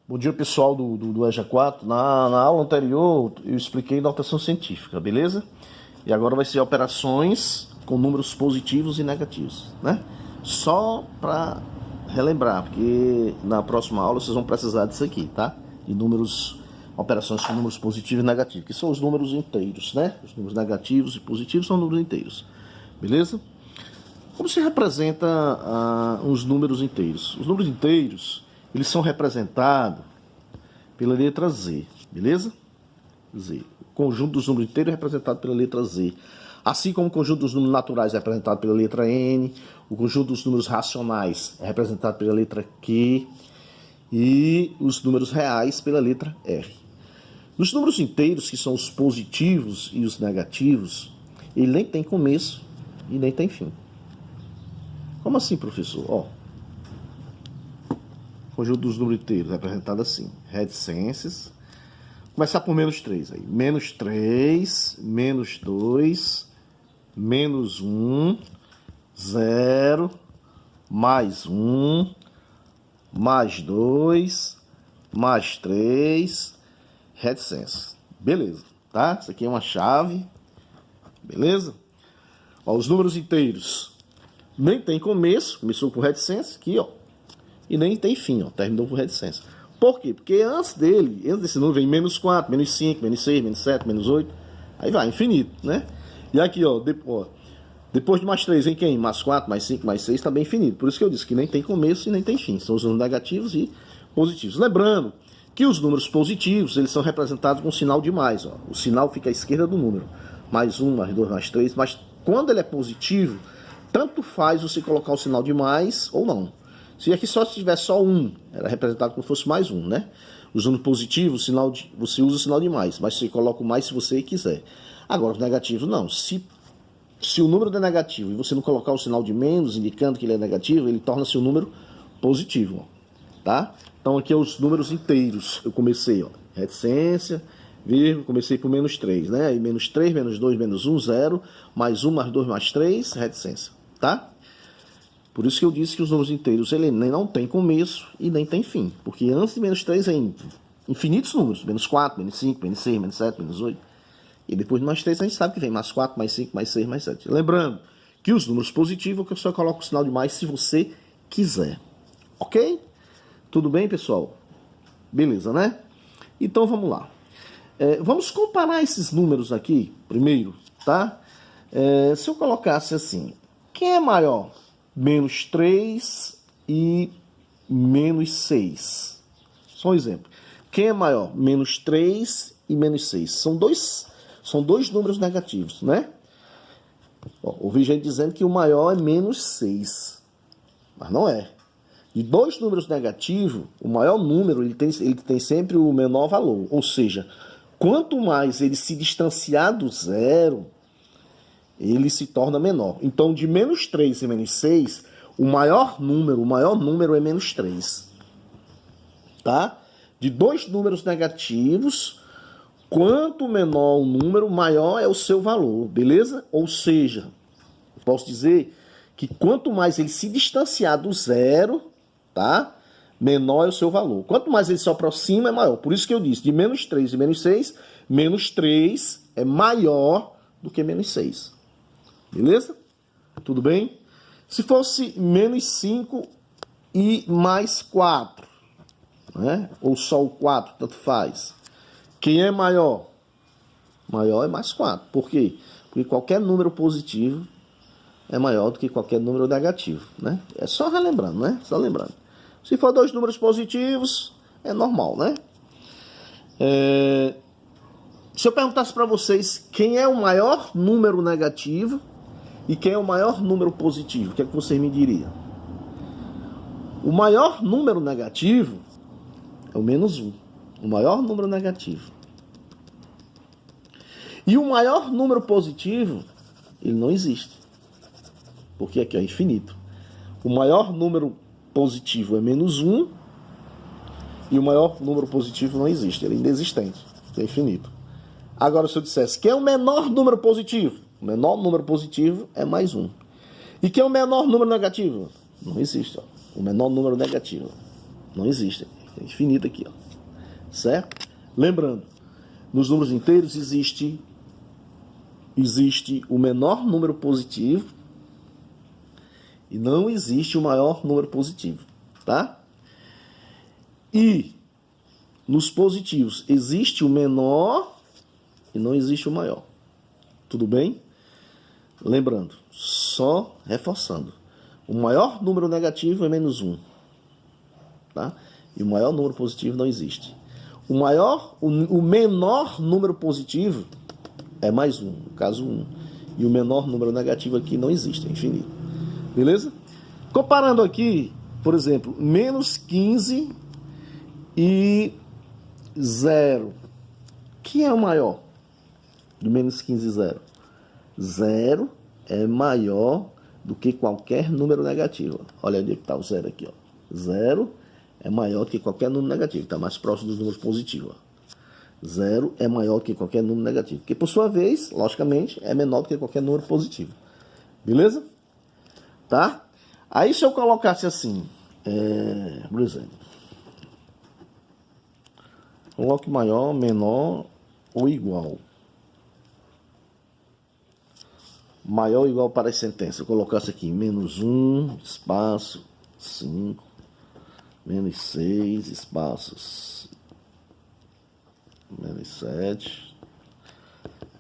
Bom dia, pessoal do EJA 4. Na aula anterior eu expliquei notação científica, beleza? E agora vai ser operações com números positivos e negativos, né? Só para relembrar, porque na próxima aula vocês vão precisar disso aqui, tá? De números, operações com números positivos e negativos, que são os números inteiros, né? Os números negativos e positivos são números inteiros, beleza? Como se representa os números inteiros? Os números inteiros, eles são representados pela letra Z, beleza? Z. O conjunto dos números inteiros é representado pela letra Z. Assim como o conjunto dos números naturais é representado pela letra N, o conjunto dos números racionais é representado pela letra Q e os números reais pela letra R. Nos números inteiros, que são os positivos e os negativos, ele nem tem começo e nem tem fim. Como assim, professor? Ó, conjunto dos números inteiros é representado assim. Reticências. Começar por menos 3 aí. Menos 3, menos 2, menos 1, 0, mais 1, mais 2, mais 3, reticências. Beleza, tá? Isso aqui é uma chave. Beleza? Ó, os números inteiros nem tem começo, começou por reticência, aqui, ó. E nem tem fim, ó, terminou por reticência. Por quê? Porque antes desse número vem menos 4, menos 5, menos 6, menos 7, menos 8. Aí vai, infinito, né? E aqui, ó, depois de mais 3 vem quem? Mais 4, mais 5, mais 6, também infinito. Por isso que eu disse que nem tem começo e nem tem fim. São os números negativos e positivos. Lembrando que os números positivos, eles são representados com sinal de mais, ó. O sinal fica à esquerda do número. Mais 1, mais 2, mais 3. Mas quando ele é positivo, tanto faz você colocar o sinal de mais ou não. Se aqui só tiver só 1, era representado como se fosse mais 1, né? Os números positivos, você usa o sinal de mais, mas você coloca o mais se você quiser. Agora, os negativos, não. Se o número é negativo e você não colocar o sinal de menos, indicando que ele é negativo, ele torna-se um número positivo, tá? Então, aqui é os números inteiros. Eu comecei, ó, reticência, vírgula, comecei por menos 3, né? Aí menos 3, menos 2, menos 1, 0, mais 1, mais 2, mais 3, reticência, tá? Por isso que eu disse que os números inteiros ele nem não tem começo e nem tem fim. Porque antes de menos 3 vem infinitos números. Menos 4, menos 5, menos 6, menos 7, menos 8. E depois de mais 3 a gente sabe que vem mais 4, mais 5, mais 6, mais 7. Lembrando que os números positivos eu só coloco o sinal de mais se você quiser. Ok? Tudo bem, pessoal? Beleza, né? Então vamos lá. Vamos comparar esses números aqui primeiro, tá? Se eu colocasse assim, quem é maior? Menos 3 e menos 6. Só um exemplo. Quem é maior? Menos 3 e menos 6. São dois números negativos, né? Ó, ouvi gente dizendo que o maior é menos 6. Mas não é. De dois números negativos, o maior número ele tem sempre o menor valor. Ou seja, quanto mais ele se distanciar do zero, ele se torna menor. Então, de menos 3 e menos 6, o maior número é menos 3. Tá? De dois números negativos, quanto menor o número, maior é o seu valor, beleza? Ou seja, eu posso dizer que quanto mais ele se distanciar do zero, tá? Menor é o seu valor. Quanto mais ele se aproxima, é maior. Por isso que eu disse, de menos 3 e menos 3 é maior do que menos 6. Beleza? Tudo bem? Se fosse menos 5 e mais 4, né? Ou só o 4, tanto faz. Quem é maior? Maior é mais 4. Por quê? Porque qualquer número positivo é maior do que qualquer número negativo, né? É só relembrando, né? Só lembrando. Se for dois números positivos, é normal, né? Se eu perguntasse para vocês quem é o maior número negativo e quem é o maior número positivo, o que é que vocês me diriam? O maior número negativo é o menos 1. O maior número negativo. E o maior número positivo, ele não existe. Porque aqui é infinito. O maior número positivo é menos 1 e o maior número positivo não existe. Ele é inexistente. É infinito. Agora, se eu dissesse que é o menor número positivo, o menor número positivo é mais 1. E que é o menor número negativo? Não existe. Ó. O menor número negativo não existe. É infinito aqui, ó. Certo? Lembrando, nos números inteiros existe o menor número positivo e não existe o maior número positivo, tá? E nos positivos existe o menor e não existe o maior. Tudo bem? Lembrando, só reforçando. O maior número negativo é -1, tá? E o maior número positivo não existe. O menor número positivo é +1, no caso 1. E o menor número negativo aqui não existe, é infinito. Beleza? Comparando aqui, por exemplo, -15 e 0. Quem é o maior do -15 e 0? 0 é maior do que qualquer número negativo. Olha onde está o 0 aqui, ó. 0 é maior do que qualquer número negativo. Está mais próximo dos números positivos, ó. 0 é maior do que qualquer número negativo. Que, por sua vez, logicamente, é menor do que qualquer número positivo. Beleza? Tá? Aí, se eu colocasse assim, por exemplo, coloque maior, menor ou igual. Maior ou igual para as sentenças. Eu colocasse aqui -1, espaço, 5, -6, espaços, -7,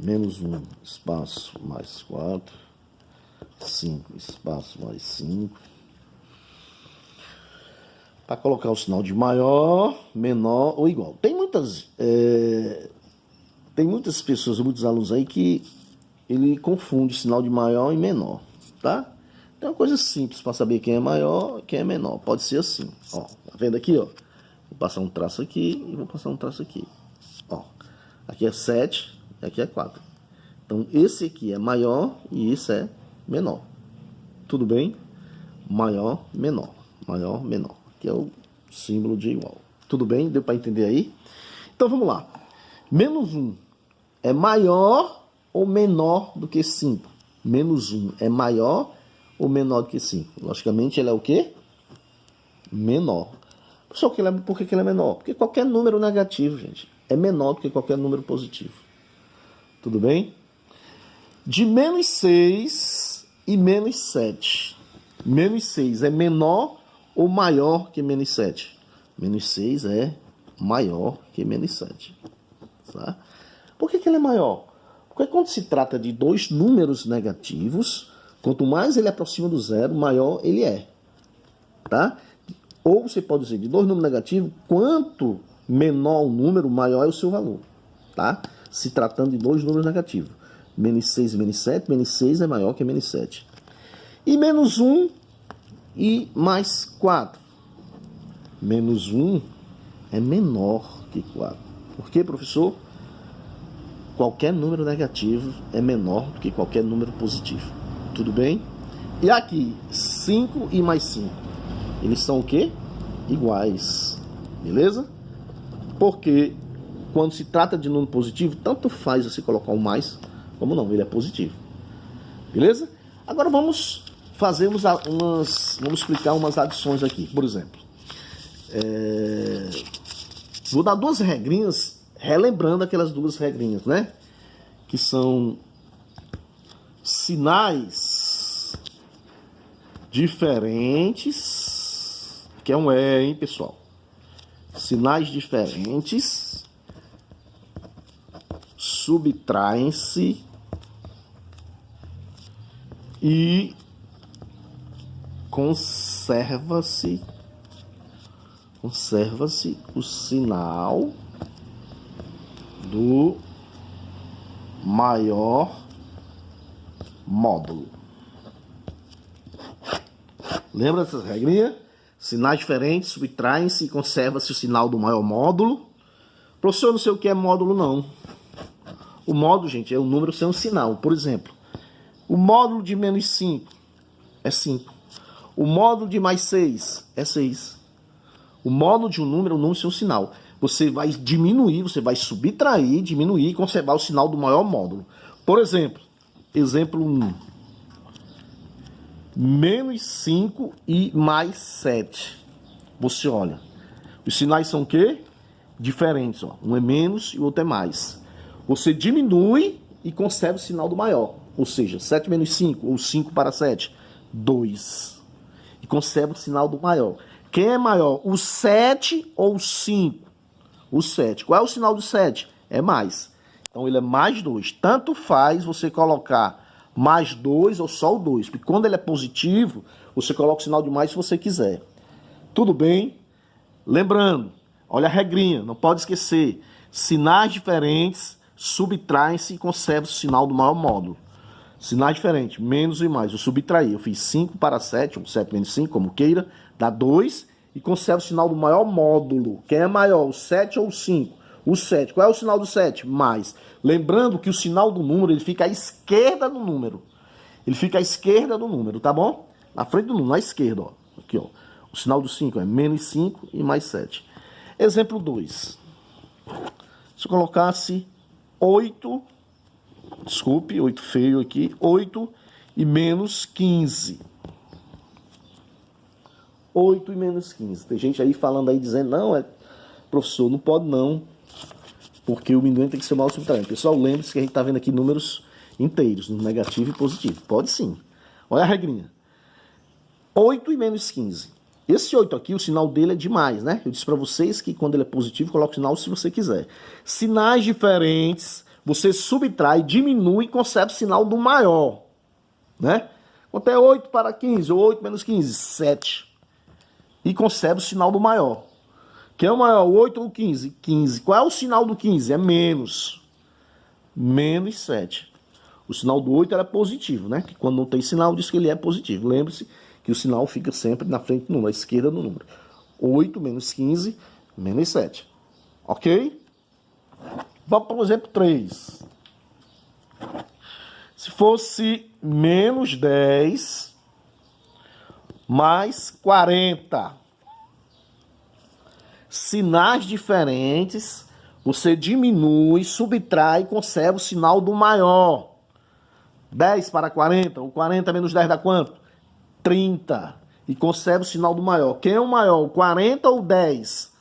-1, espaço, mais 4, 5, espaço, mais 5. Para colocar o sinal de maior, menor ou igual. Tem muitas pessoas, muitos alunos aí que ele confunde sinal de maior e menor, tá? Tem uma coisa simples para saber quem é maior e quem é menor. Pode ser assim, ó. Tá vendo aqui, ó? Vou passar um traço aqui e vou passar um traço aqui. Ó, aqui é 7 e aqui é 4. Então, esse aqui é maior e esse é menor. Tudo bem? Maior, menor. Maior, menor. Que é o símbolo de igual. Tudo bem? Deu para entender aí? Então, vamos lá. -1 é maior ou menor do que 5? -1 é maior ou menor do que 5? Logicamente, ele é o quê? Menor. Só que por que ele é menor? Porque qualquer número negativo, gente, é menor do que qualquer número positivo. Tudo bem? De -6 e -7. -6 é menor ou maior que -7? -6 é maior que -7. Tá? Por que ele é maior? Porque quando se trata de dois números negativos, quanto mais ele aproxima do zero, maior ele é. Tá? Ou você pode dizer, de dois números negativos, quanto menor o número, maior é o seu valor. Tá? Se tratando de dois números negativos. -6 e -7, -6 é maior que -7. E -1 e mais 4. -1 é menor que 4. Por quê, professor? Qualquer número negativo é menor do que qualquer número positivo. Tudo bem? E aqui, 5 e mais 5. Eles são o quê? Iguais. Beleza? Porque quando se trata de número positivo, tanto faz você colocar um mais, como não, ele é positivo. Beleza? Agora vamos explicar umas adições aqui. Por exemplo, vou dar duas regrinhas, relembrando aquelas duas regrinhas, né? Que são sinais diferentes, que é um hein, pessoal? Sinais diferentes subtraem-se e conserva-se o sinal do maior módulo. Lembra dessas regrinhas? Sinais diferentes subtraem-se e conserva-se o sinal do maior módulo. Professor, não sei o que é módulo, não. O módulo, gente, é o número sem um sinal. Por exemplo, o módulo de -5 é 5. O módulo de mais 6 é 6. O módulo de um número é um número sem um sinal. Você vai diminuir, você vai subtrair, diminuir e conservar o sinal do maior módulo. Por exemplo, exemplo 1. -5 e mais 7. Você olha, Os sinais são o quê? Diferentes, ó. Um é menos e o outro é mais. Você diminui e conserva o sinal do maior. Ou seja, 7 menos 5, ou 5 para 7, 2. E conserva o sinal do maior. Quem é maior, o 7 ou o 5? O 7. Qual é o sinal do 7? É mais. Então ele é mais 2. Tanto faz você colocar mais 2 ou só o 2. Porque quando ele é positivo, você coloca o sinal de mais se você quiser. Tudo bem? Lembrando, olha a regrinha, não pode esquecer. Sinais diferentes subtraem-se e conservam o sinal do maior módulo. Sinais diferentes, menos e mais. Eu subtraí, eu fiz 5 para 7, ou 7 menos 5, como queira, dá 2, e conservo o sinal do maior módulo. Quem é maior, o 7 ou o 5? O 7. Qual é o sinal do 7? Mais. Lembrando que o sinal do número, ele fica à esquerda do número. Ele fica à esquerda do número, tá bom? Na frente do número, à esquerda, ó. Aqui, ó. O sinal do 5 é menos 5 e mais 7. Exemplo 2. Se eu colocasse 8... Desculpe, 8 feio aqui. 8 e menos 15. 8 e menos 15. Tem gente aí falando aí, dizendo, não, professor, não pode não, porque o minuendo tem que ser mal subtraindo. Pessoal, lembre-se que a gente está vendo aqui números inteiros, no negativo e positivo. Pode sim. Olha a regrinha. 8 e menos 15. Esse 8 aqui, o sinal dele é de mais, né? Eu disse para vocês que quando ele é positivo, coloca o sinal se você quiser. Sinais diferentes, você subtrai, diminui e conserva o sinal do maior, né? Quanto é 8 para 15? 8 menos 15? 7. E conserva o sinal do maior. Quem é o maior? 8 ou 15? 15. Qual é o sinal do 15? É menos. Menos 7. O sinal do 8 era positivo, né? Que quando não tem sinal, diz que ele é positivo. Lembre-se que o sinal fica sempre na frente do número, à esquerda do número. 8 menos 15, menos 7. Ok? Vamos para o exemplo 3. Se fosse menos 10 mais 40. Sinais diferentes, você diminui, subtrai e conserva o sinal do maior. 10 para 40, o 40 menos 10 dá quanto? 30. E conserva o sinal do maior. Quem é o maior, o 40 ou o 10?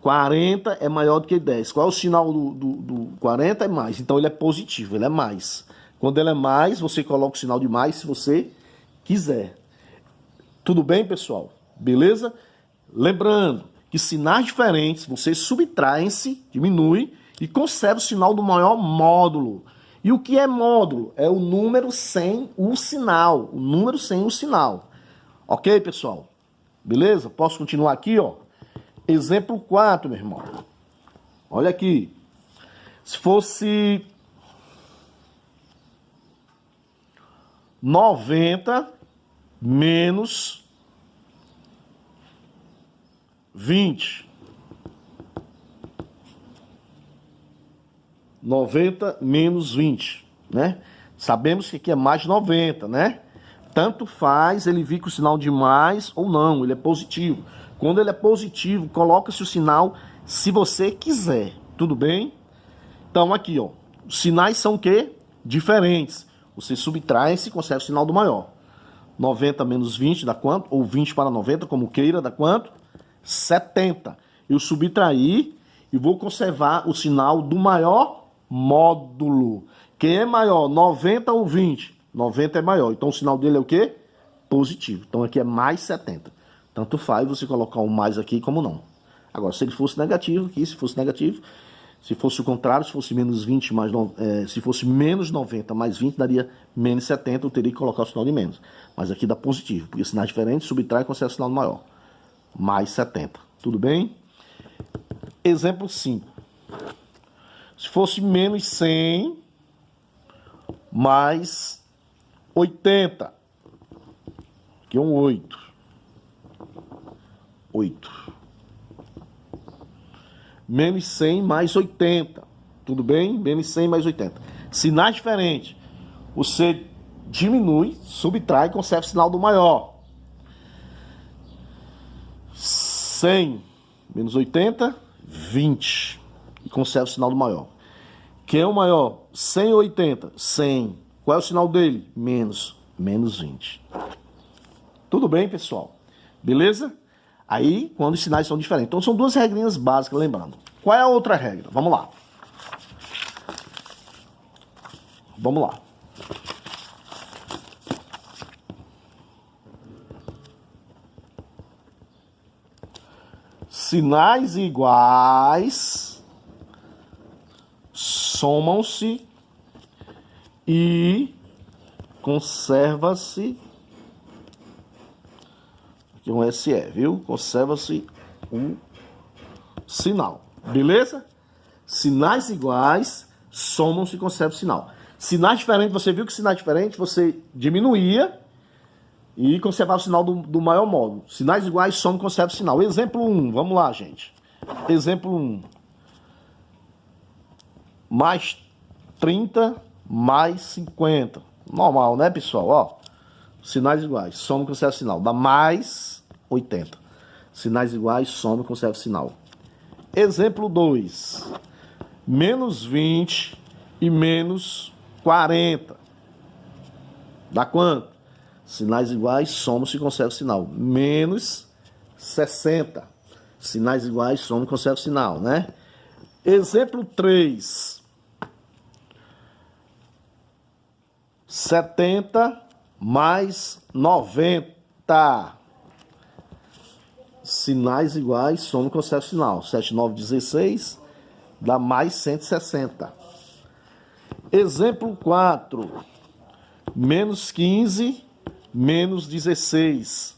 40 é maior do que 10. Qual é o sinal do 40? É mais. Então ele é positivo, ele é mais. Quando ele é mais, você coloca o sinal de mais se você quiser. Tudo bem, pessoal? Beleza? Lembrando que sinais diferentes, você subtraem-se, diminui e conserva o sinal do maior módulo. E o que é módulo? É o número sem o sinal. O número sem o sinal. Ok, pessoal? Beleza? Posso continuar aqui, ó? Exemplo 4, meu irmão. Olha aqui. Se fosse 90 menos 20. 90 menos 20, né? Sabemos que aqui é mais 90, né? Tanto faz ele vir com o sinal de mais ou não, ele é positivo. Quando ele é positivo, coloca-se o sinal se você quiser, tudo bem? Então aqui, ó, os sinais são o quê? Diferentes. Você subtrai-se e conserva o sinal do maior. 90 menos 20 dá quanto? Ou 20 para 90, como queira, dá quanto? 70. Eu subtraí e vou conservar o sinal do maior módulo. Quem é maior, 90 ou 20? 90 é maior. Então o sinal dele é o quê? Positivo. Então aqui é mais 70. Tanto faz você colocar um mais aqui como não. Agora, se ele fosse negativo, aqui, se fosse negativo, se fosse o contrário, se fosse menos 20 mais se fosse menos 90 mais 20, daria menos 70, eu teria que colocar o sinal de menos. Mas aqui dá positivo, porque sinais diferentes, subtrai e conserva o sinal maior. Mais 70. Tudo bem? Exemplo 5. Se fosse menos 100 mais 80. Aqui é um 8. 8. Menos 100 mais 80. Tudo bem? Menos 100 mais 80. Sinais diferentes. Você diminui, subtrai e conserva o sinal do maior. 100 menos 80, 20. E conserva o sinal do maior. Quem é o maior? 100 ou 80? 100. Qual é o sinal dele? Menos. Menos 20. Tudo bem, pessoal? Beleza? Aí, quando os sinais são diferentes. Então, são duas regrinhas básicas, lembrando. Qual é a outra regra? Vamos lá. Vamos lá. Sinais iguais somam-se e conserva-se. Aqui um SE, viu? Conserva-se um sinal. Beleza? Sinais iguais somam-se e conserva o sinal. Sinais diferentes, você viu que sinais diferentes você diminuía e conservava o sinal do maior modo. Sinais iguais somam e conserva o sinal. Exemplo 1, vamos lá, gente. Exemplo 1. Mais 30 mais 50. Normal, né, pessoal? Ó, sinais iguais, soma e conserva o sinal. Dá mais 80. Sinais iguais, soma e conserva o sinal. Exemplo 2. Menos 20 e menos 40. Dá quanto? Sinais iguais, soma-se e conserva o sinal. Menos 60. Sinais iguais, soma e conserva o sinal, né? Exemplo 3. 70 mais 90. Sinais iguais, soma e conserva o sinal. 7, 9, 16. Dá mais 160. Exemplo 4. Menos 15, menos 16.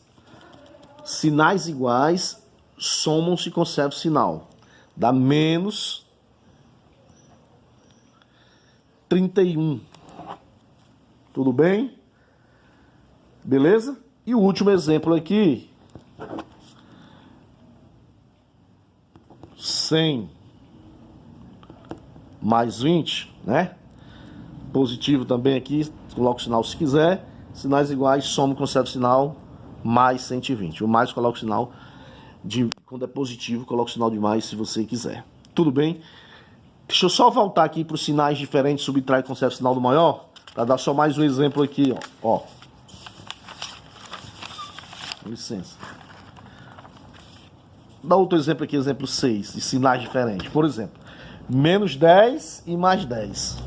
Sinais iguais, somam-se e conserva o sinal. Dá menos 31. Tudo bem? Beleza? E o último exemplo aqui. 100 mais 20, né? Positivo também aqui, coloca o sinal se quiser. Sinais iguais, soma e conserva o sinal, mais 120. O mais coloca o sinal de, quando é positivo, coloca o sinal de mais se você quiser. Tudo bem? Deixa eu só voltar aqui para os sinais diferentes, subtrai e conserva o sinal do maior, para dar só mais um exemplo aqui, ó. Com licença. Dá outro exemplo aqui, exemplo 6, de sinais diferentes. Por exemplo, menos 10 e mais 10.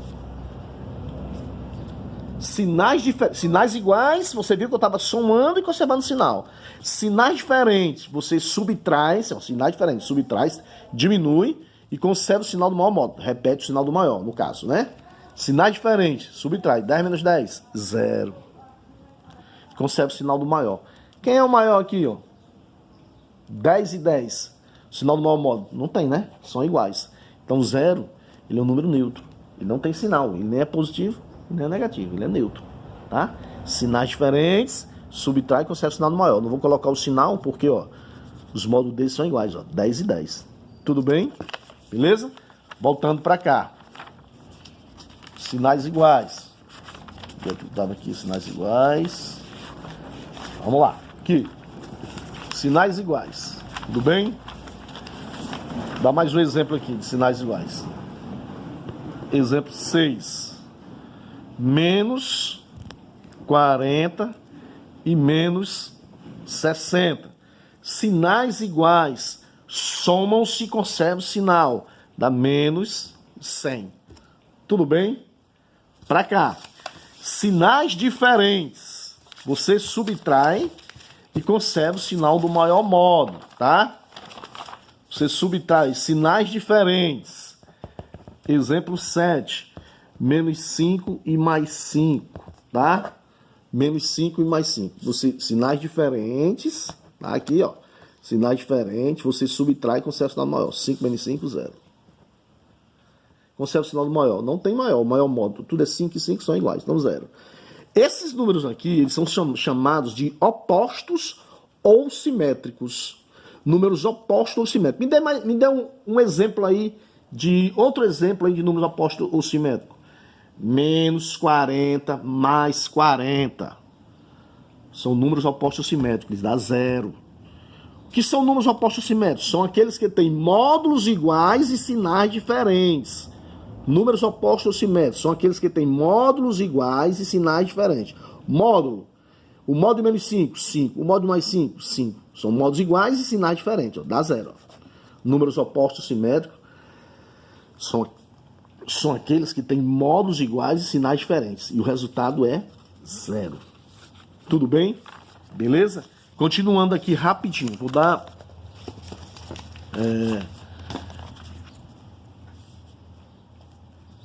Sinais iguais, você viu que eu estava somando e conservando o sinal. Sinais diferentes, você subtrai, são sinais diferentes, subtrai, diminui e conserva o sinal do maior modo. Repete o sinal do maior, no caso, né? Sinais diferentes, subtrai, 10 menos 10, 0. Conserva o sinal do maior. Quem é o maior aqui, ó? 10 e 10. O sinal do maior modo? Não tem, né? São iguais. Então, 0, ele é um número neutro. Ele não tem sinal. Ele nem é positivo, nem é negativo. Ele é neutro. Tá? Sinais diferentes, subtrai e conserva o sinal do maior. Não vou colocar o sinal porque, ó, os modos deles são iguais, ó. 10 e 10. Tudo bem? Beleza? Voltando para cá. Sinais iguais. Eu estava aqui, sinais iguais. Vamos lá. Aqui. Sinais iguais. Tudo bem? Dá mais um exemplo aqui de sinais iguais. Exemplo 6. Menos 40 e menos 60. Sinais iguais. Somam-se e conservam o sinal. Dá menos 100. Tudo bem? Para cá. Sinais diferentes. Você subtrai e conserva o sinal do maior modo, tá? Você subtrai sinais diferentes. Exemplo 7. Menos 5 e mais 5, tá? Menos 5 e mais 5. Você, sinais diferentes, tá? Aqui, ó. Sinais diferentes, você subtrai e conserva o sinal do maior. 5 menos 5, 0. Conserva o sinal do maior. Não tem maior, o maior modo. Tudo é 5 e 5 são iguais, então 0. Esses números aqui, eles são chamados de opostos ou simétricos. Números opostos ou simétricos. Me dê um exemplo aí, outro exemplo aí de números opostos ou simétricos. Menos 40 mais 40. São números opostos ou simétricos, dá 0. O que são números opostos ou simétricos? São aqueles que têm módulos iguais e sinais diferentes. Números opostos ou simétricos são aqueles que têm módulos iguais e sinais diferentes. Módulo. O módulo de menos 5, 5. O módulo mais 5, 5. São modos iguais e sinais diferentes, ó, dá zero. Ó. Números opostos simétricos são aqueles que têm modos iguais e sinais diferentes. E o resultado é zero. Tudo bem? Beleza? Continuando aqui rapidinho. Vou dar...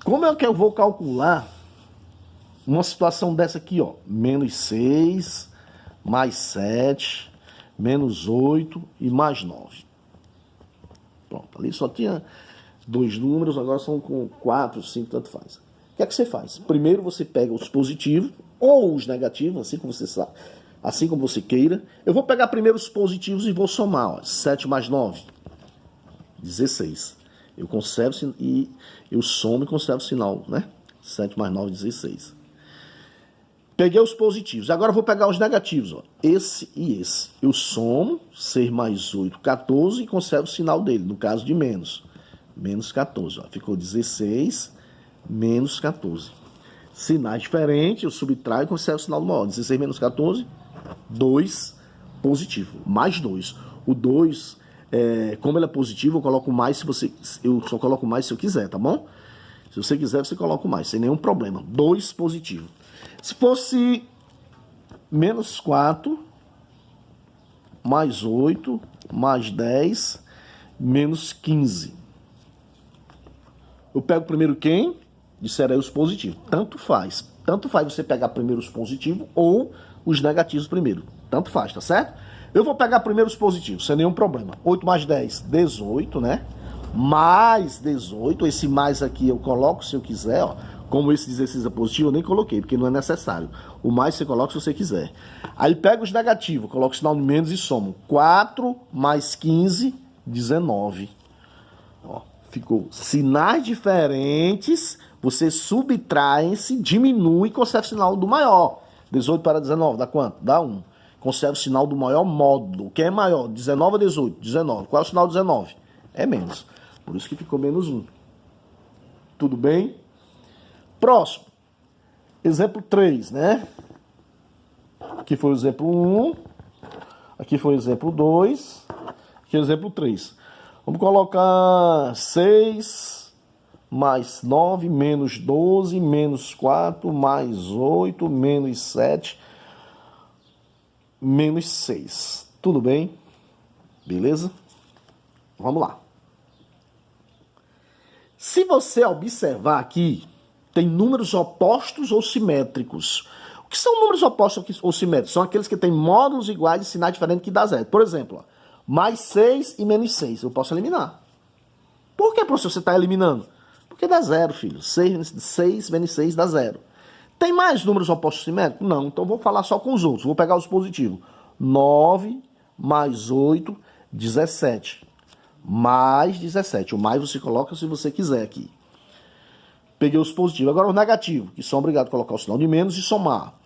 Como é que eu vou calcular uma situação dessa aqui, ó? Menos 6, mais 7, menos 8 e mais 9. Pronto, ali só tinha 2 números, agora são com 4, 5, tanto faz. O que é que você faz? Primeiro você pega os positivos ou os negativos, assim como você sabe, assim como você queira. Eu vou pegar primeiro os positivos e vou somar, ó, 7 mais 9, 16. Eu conservo e eu somo e conservo o sinal, né? 7 mais 9, 16. Peguei os positivos. Agora eu vou pegar os negativos, ó. Esse e esse. Eu somo 6 mais 8, 14 e conservo o sinal dele, no caso de menos. Menos 14, ó. Ficou 16 menos 14. Sinais diferentes, eu subtraio e conservo o sinal do maior. 16 menos 14, 2 positivo. Mais 2. O 2, como ele é positivo, eu coloco mais se você... Eu só coloco mais se eu quiser, tá bom? Se você quiser, você coloca mais, sem nenhum problema. 2 positivo. Se fosse menos 4, mais 8, mais 10, menos 15. Eu pego primeiro quem? Disseram aí os positivos. Tanto faz. Tanto faz você pegar primeiro os positivos ou os negativos primeiro. Tanto faz, tá certo? Eu vou pegar primeiro os positivos, sem nenhum problema. 8 mais 10, 18, né? Mais 18. Esse mais aqui eu coloco se eu quiser, ó. Como esse 16 é positivo, eu nem coloquei, porque não é necessário. O mais você coloca se você quiser. Aí pega os negativos, coloca o sinal de menos e somo. 4 mais 15, 19. Ó, ficou sinais diferentes, você subtrai-se, diminui e conserva o sinal do maior. 18 para 19, dá quanto? Dá 1. Conserva o sinal do maior módulo. O que é maior? 19 a 18? 19. Qual é o sinal 19? É menos. Por isso que ficou menos 1. Tudo bem? Próximo, exemplo 3, né? Aqui foi o exemplo 1, aqui foi o exemplo 2, aqui é o exemplo 3. Vamos colocar 6 mais 9, menos 12, menos 4, mais 8, menos 7, menos 6. Tudo bem? Beleza? Vamos lá. Se você observar aqui, tem números opostos ou simétricos. O que são números opostos ou simétricos? São aqueles que têm módulos iguais e sinais diferentes que dá zero. Por exemplo, ó, mais 6 e menos 6. Eu posso eliminar. Por que, professor, você está eliminando? Porque dá zero, filho. 6 menos 6 dá zero. Tem mais números opostos simétricos? Não. Então vou falar só com os outros. Vou pegar os positivos. 9 mais 8, 17. Mais 17. O mais você coloca se você quiser aqui. Peguei os positivos. Agora os negativos, que são obrigados a colocar o sinal de menos e somar.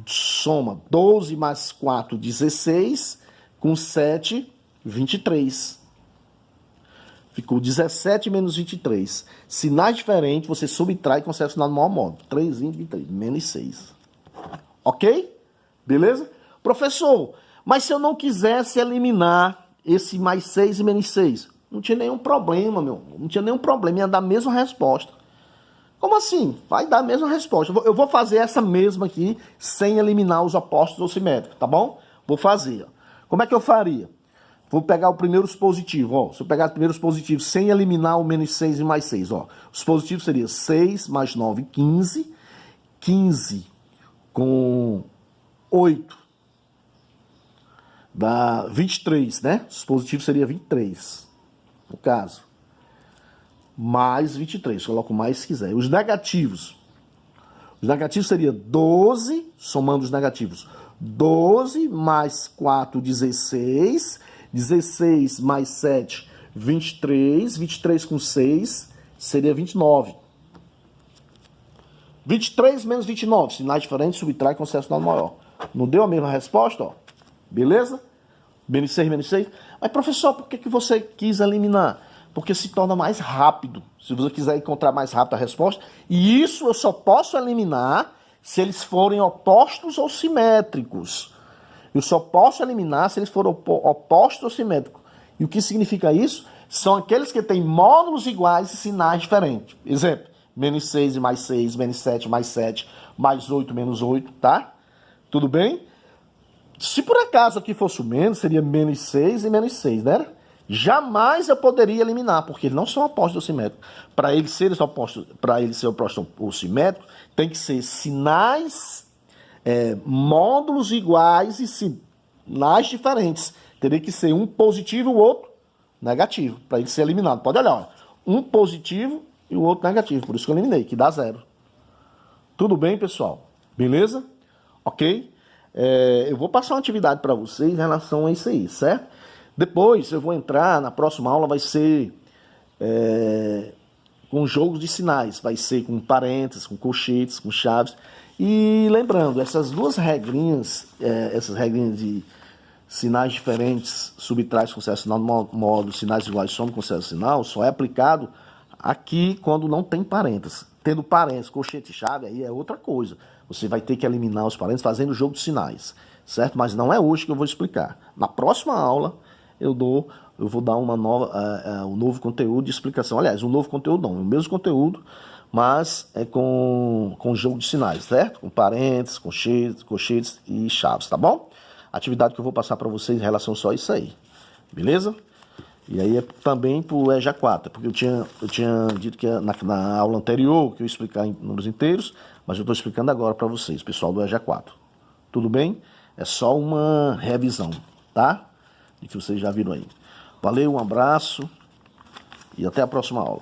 Soma 12 mais 4, 16, com 7, 23. Ficou 17 menos 23. Sinais diferentes, você subtrai e conserva o sinal do maior modo. 3, 23, menos 6. Ok? Beleza? Professor, mas se eu não quisesse eliminar esse mais 6 e menos 6? Não tinha nenhum problema, meu. Não tinha nenhum problema, ia dar a mesma resposta. Como assim? Vai dar a mesma resposta. Eu vou fazer essa mesma aqui, sem eliminar os opostos ou simétricos, tá bom? Vou fazer. Ó. Como é que eu faria? Vou pegar o primeiro os positivos. Ó. Se eu pegar os primeiros positivos sem eliminar o menos 6 e mais 6. Ó. Os positivos seriam 6 mais 9, 15. 15 com 8 dá 23, né? Os positivos seriam 23, no caso. Mais 23, coloco mais se quiser. Os negativos seria 12, somando os negativos. 12 mais 4, 16. 16 mais 7, 23. 23 com 6 seria 29. 23 menos 29, sinais diferentes, subtrai e conserva o sinal maior. Não deu a mesma resposta, ó? Beleza? Menos 6, menos 6. Mas, professor, por que você quis eliminar? Porque se torna mais rápido. Se você quiser encontrar mais rápido a resposta. E isso eu só posso eliminar se eles forem opostos ou simétricos. Eu só posso eliminar se eles forem opostos ou simétricos. E o que significa isso? São aqueles que têm módulos iguais e sinais diferentes. Exemplo, menos 6 e mais 6, menos 7 mais 7, mais 8 menos 8, tá? Tudo bem? Se por acaso aqui fosse o menos, seria menos 6 e menos 6, né? Jamais eu poderia eliminar, porque eles não são opostos ou simétricos. Para eles serem opostos, para eles ser opostos ou simétricos, tem que ser sinais, módulos iguais e sinais diferentes. Teria que ser um positivo e o outro negativo, para ele ser eliminado. Pode olhar, ó. Um positivo e o outro negativo. Por isso que eu eliminei, que dá 0. Tudo bem, pessoal? Beleza? Ok? Eu vou passar uma atividade para vocês em relação a isso aí, certo? Depois eu vou entrar, na próxima aula vai ser com jogos de sinais. Vai ser com parênteses, com colchetes, com chaves. E lembrando, essas duas regrinhas, essas regrinhas de sinais diferentes, subtrais com certo sinal, módulo, sinais iguais, soma com certo sinal, só é aplicado aqui quando não tem parênteses. Tendo parênteses, colchete e chave, aí é outra coisa. Você vai ter que eliminar os parênteses fazendo o jogo de sinais, certo? Mas não é hoje que eu vou explicar. Na próxima aula eu vou dar um novo conteúdo de explicação. Aliás, um novo conteúdo não, o mesmo conteúdo, mas é com jogo de sinais, certo? Com parênteses, colchetes e chaves, tá bom? Atividade que eu vou passar para vocês em relação só a isso aí, beleza? E aí é também para o EJA 4, porque eu tinha dito que na aula anterior que eu ia explicar em números inteiros, mas eu estou explicando agora para vocês, pessoal do EJA 4. Tudo bem? É só uma revisão, tá? De que vocês já viram aí. Valeu, um abraço e até a próxima aula.